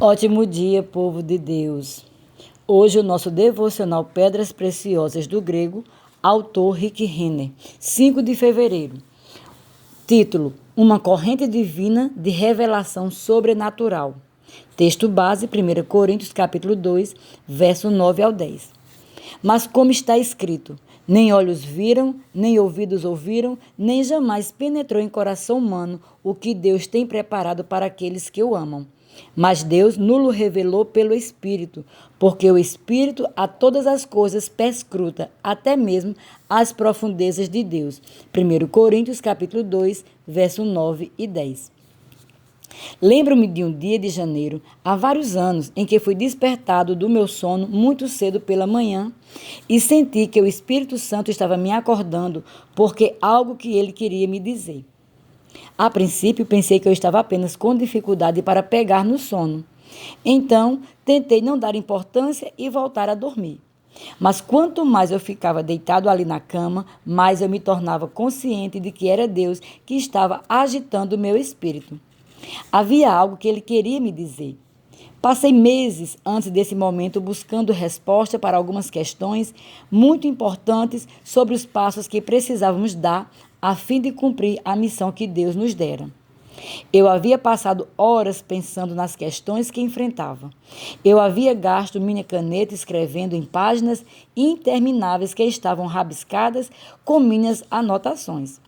Ótimo dia, povo de Deus. Hoje o nosso devocional Pedras Preciosas do Grego, autor Rick Renner, 5 de fevereiro. Título: Uma corrente divina de revelação sobrenatural. Texto base, 1 Coríntios capítulo 2, verso 9 ao 10. Mas como está escrito, nem olhos viram, nem ouvidos ouviram, nem jamais penetrou em coração humano o que Deus tem preparado para aqueles que o amam. Mas Deus nulo revelou pelo Espírito, porque o Espírito a todas as coisas perscruta, até mesmo as profundezas de Deus. 1 Coríntios capítulo 2, verso 9 e 10. Lembro-me de um dia de janeiro, há vários anos, em que fui despertado do meu sono muito cedo pela manhã e senti que o Espírito Santo estava me acordando porque algo que ele queria me dizer. A princípio, pensei que eu estava apenas com dificuldade para pegar no sono. Então, tentei não dar importância e voltar a dormir. Mas quanto mais eu ficava deitado ali na cama, mais eu me tornava consciente de que era Deus que estava agitando o meu espírito. Havia algo que ele queria me dizer. Passei meses antes desse momento buscando resposta para algumas questões muito importantes sobre os passos que precisávamos dar a fim de cumprir a missão que Deus nos dera. Eu havia passado horas pensando nas questões que enfrentava. Eu havia gasto minha caneta escrevendo em páginas intermináveis que estavam rabiscadas com minhas anotações.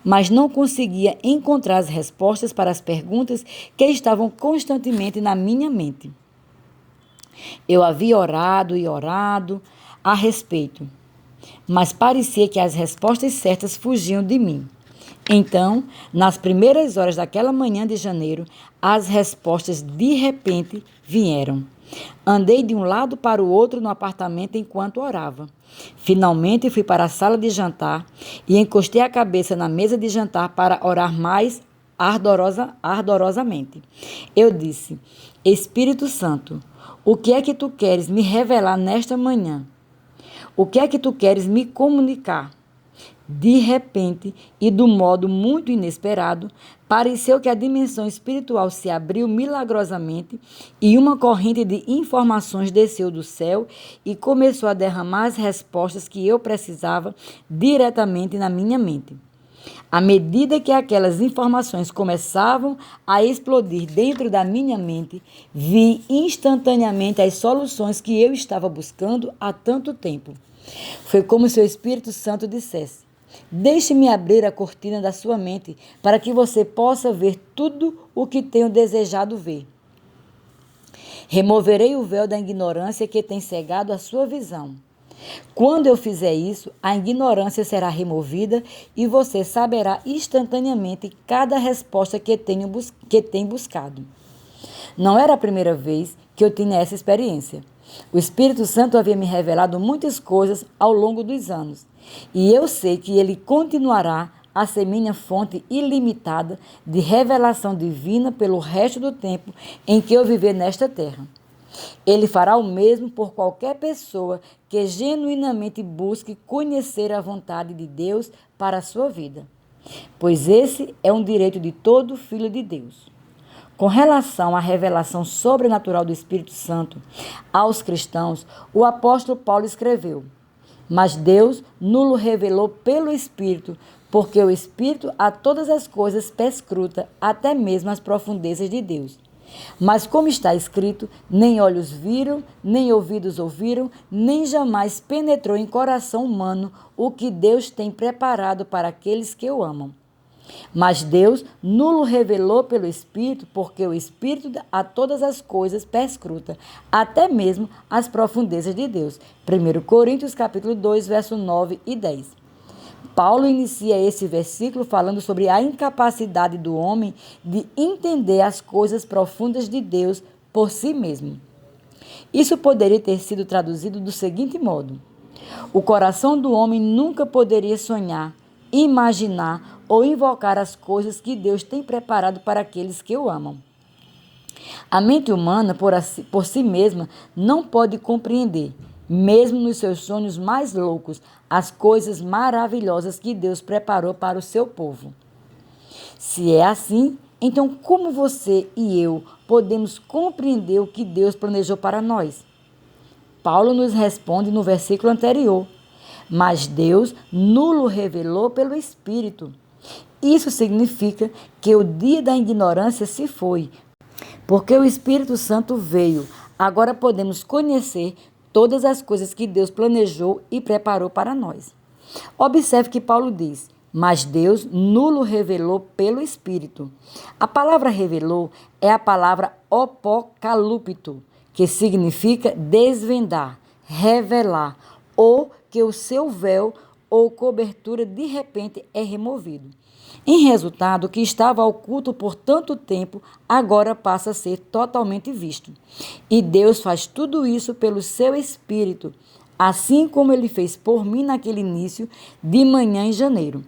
Mas não conseguia encontrar as respostas para as perguntas que estavam constantemente na minha mente. Eu havia orado e orado a respeito, mas parecia que as respostas certas fugiam de mim. Então, nas primeiras horas daquela manhã de janeiro, as respostas de repente vieram. Andei de um lado para o outro no apartamento enquanto orava. Finalmente fui para a sala de jantar e encostei a cabeça na mesa de jantar para orar mais ardorosamente. Eu disse: Espírito Santo, o que é que tu queres me revelar nesta manhã? O que é que tu queres me comunicar? De repente, e do modo muito inesperado, pareceu que a dimensão espiritual se abriu milagrosamente e uma corrente de informações desceu do céu e começou a derramar as respostas que eu precisava diretamente na minha mente. À medida que aquelas informações começavam a explodir dentro da minha mente, vi instantaneamente as soluções que eu estava buscando há tanto tempo. Foi como se o Espírito Santo dissesse: Deixe-me abrir a cortina da sua mente para que você possa ver tudo o que tenho desejado ver. Removerei o véu da ignorância que tem cegado a sua visão. Quando eu fizer isso, a ignorância será removida e você saberá instantaneamente cada resposta que tem buscado. Não era a primeira vez que eu tinha essa experiência. O Espírito Santo havia me revelado muitas coisas ao longo dos anos. E eu sei que ele continuará a ser minha fonte ilimitada de revelação divina pelo resto do tempo em que eu viver nesta terra. Ele fará o mesmo por qualquer pessoa que genuinamente busque conhecer a vontade de Deus para a sua vida, pois esse é um direito de todo filho de Deus. Com relação à revelação sobrenatural do Espírito Santo aos cristãos, o apóstolo Paulo escreveu: Mas Deus nulo revelou pelo Espírito, porque o Espírito a todas as coisas perscruta, até mesmo as profundezas de Deus. Mas como está escrito, nem olhos viram, nem ouvidos ouviram, nem jamais penetrou em coração humano o que Deus tem preparado para aqueles que o amam. Mas Deus nulo revelou pelo Espírito, porque o Espírito a todas as coisas perscruta, até mesmo as profundezas de Deus. 1 Coríntios capítulo 2, verso 9 e 10. Paulo inicia esse versículo falando sobre a incapacidade do homem de entender as coisas profundas de Deus por si mesmo. Isso poderia ter sido traduzido do seguinte modo: o coração do homem nunca poderia sonhar, imaginar ou invocar as coisas que Deus tem preparado para aqueles que o amam. A mente humana, por si mesma, não pode compreender, mesmo nos seus sonhos mais loucos, as coisas maravilhosas que Deus preparou para o seu povo. Se é assim, Então, como você e eu podemos compreender o que Deus planejou para nós? Paulo nos responde no versículo anterior: mas Deus nulo revelou pelo Espírito. Isso significa que o dia da ignorância se foi, porque o Espírito Santo veio. Agora podemos conhecer todas as coisas que Deus planejou e preparou para nós. Observe que Paulo diz: mas Deus nulo revelou pelo Espírito. A palavra revelou é a palavra apocalipto, que significa desvendar, revelar, ou que o seu véu ou cobertura de repente é removido. Em resultado, o que estava oculto por tanto tempo, agora passa a ser totalmente visto. E Deus faz tudo isso pelo seu Espírito, assim como Ele fez por mim naquele início de manhã em janeiro.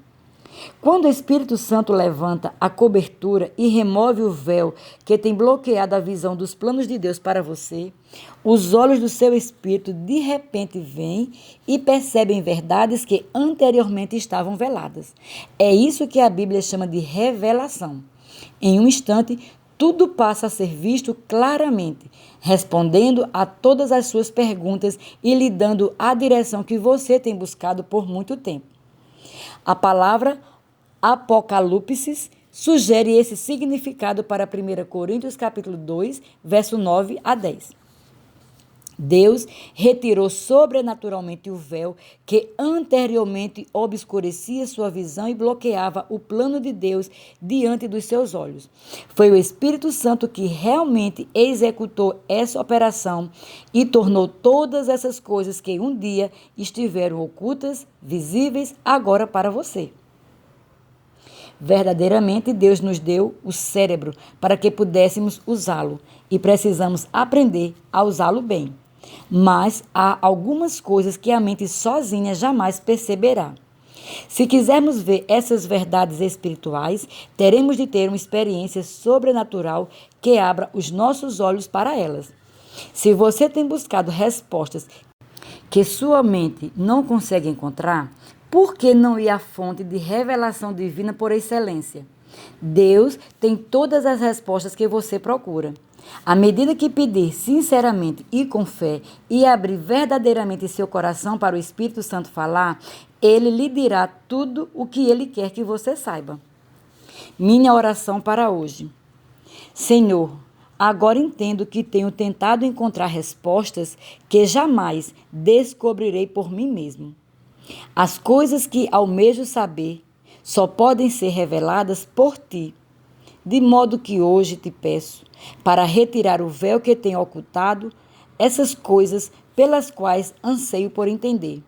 Quando o Espírito Santo levanta a cobertura e remove o véu que tem bloqueado a visão dos planos de Deus para você, os olhos do seu espírito de repente veem e percebem verdades que anteriormente estavam veladas. É isso que a Bíblia chama de revelação. Em um instante, tudo passa a ser visto claramente, respondendo a todas as suas perguntas e lhe dando a direção que você tem buscado por muito tempo. A palavra Apocalipse sugere esse significado para 1 Coríntios capítulo 2, verso 9 a 10. Deus retirou sobrenaturalmente o véu que anteriormente obscurecia sua visão e bloqueava o plano de Deus diante dos seus olhos. Foi o Espírito Santo que realmente executou essa operação e tornou todas essas coisas que um dia estiveram ocultas, visíveis agora para você. Verdadeiramente, Deus nos deu o cérebro para que pudéssemos usá-lo e precisamos aprender a usá-lo bem. Mas há algumas coisas que a mente sozinha jamais perceberá. Se quisermos ver essas verdades espirituais, teremos de ter uma experiência sobrenatural que abra os nossos olhos para elas. Se você tem buscado respostas que sua mente não consegue encontrar, por que não ir à fonte de revelação divina por excelência? Deus tem todas as respostas que você procura. À medida que pedir sinceramente e com fé e abrir verdadeiramente seu coração para o Espírito Santo falar, Ele lhe dirá tudo o que Ele quer que você saiba. Minha oração para hoje. Senhor, agora entendo que tenho tentado encontrar respostas que jamais descobrirei por mim mesmo. As coisas que almejo saber só podem ser reveladas por Ti. De modo que hoje te peço para retirar o véu que tem ocultado essas coisas pelas quais anseio por entender.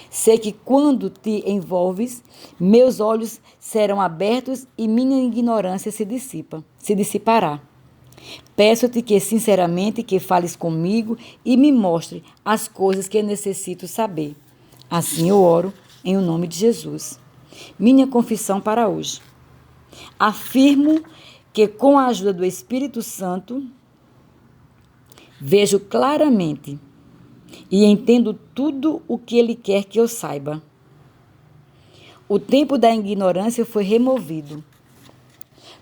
Sei que quando te envolves, meus olhos serão abertos e minha ignorância se dissipará. Peço-te que sinceramente que fales comigo e me mostre as coisas que necessito saber. Assim eu oro em o nome de Jesus. Minha confissão para hoje. Afirmo que com a ajuda do Espírito Santo, vejo claramente e entendo tudo o que Ele quer que eu saiba. O tempo da ignorância foi removido,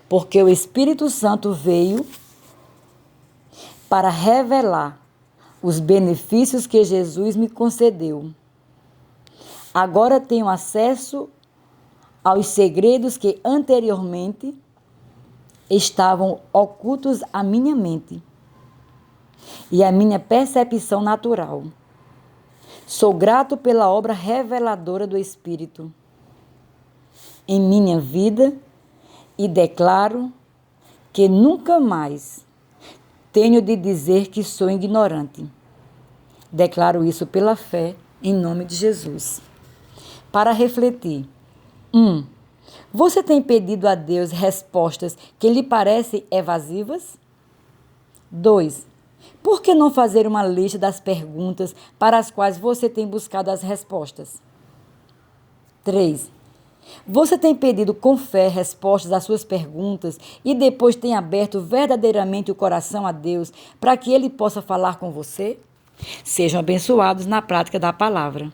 porque o Espírito Santo veio para revelar os benefícios que Jesus me concedeu. Agora tenho acesso aos segredos que anteriormente estavam ocultos à minha mente e à minha percepção natural. Sou grato pela obra reveladora do Espírito em minha vida e declaro que nunca mais tenho de dizer que sou ignorante. Declaro isso pela fé em nome de Jesus. Para refletir. 1. Você tem pedido a Deus respostas que lhe parecem evasivas? 2. Por que não fazer uma lista das perguntas para as quais você tem buscado as respostas? 3. Você tem pedido com fé respostas às suas perguntas e depois tem aberto verdadeiramente o coração a Deus para que Ele possa falar com você? Sejam abençoados na prática da palavra.